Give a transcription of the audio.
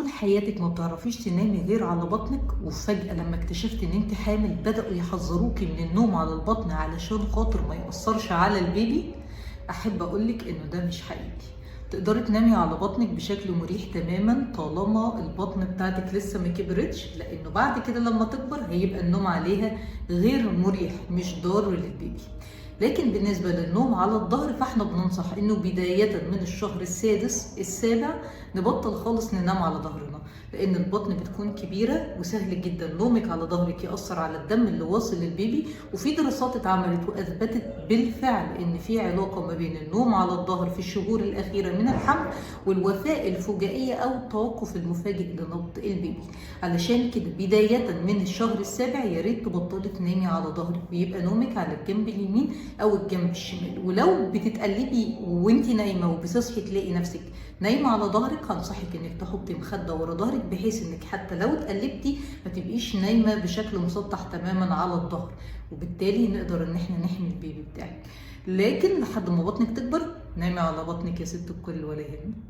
طول حياتك ما بتعرفيش تنامي غير على بطنك، وفجأة لما اكتشفت ان انت حامل بدأوا يحذروكي من النوم على البطن علشان خاطر ما يأثرش على البيبي، احب اقولك انه ده مش حقيقي. تقدري تنامي على بطنك بشكل مريح تماما طالما البطن بتاعتك لسه ما كبرتش، لانه بعد كده لما تكبر هيبقى النوم عليها غير مريح مش ضار للبيبي. لكن بالنسبة للنوم على الظهر فاحنا بننصح انه بداية من الشهر السادس السابع نبطل خالص ننام على ظهرنا، لان البطن بتكون كبيرة وسهل جدا نومك على ظهرك يأثر على الدم اللي واصل للبيبي. وفي دراسات اتعملت واثبتت بالفعل ان في علاقة ما بين النوم على الظهر في الشهور الاخيرة من الحمل والوفاة الفجائية او التوقف المفاجئ لنبض البيبي. علشان كده بداية من الشهر السابع يا ريت تبطلي تنامي على ظهرك، ويبقى نومك على الجنب اليمين او الجنب الشمال. ولو بتتقلبي وانت نايمه وبتصحي تلاقي نفسك نايمه على ظهرك، هنصحك انك تحطي مخده ورا ظهرك بحيث انك حتى لو اتقلبتي ما تبقيش نايمه بشكل مسطح تماما على الظهر، وبالتالي نقدر ان احنا نحمي البيبي بتاعك. لكن لحد ما بطنك تكبر نامي على بطنك يا ست الكل ولا يهمك.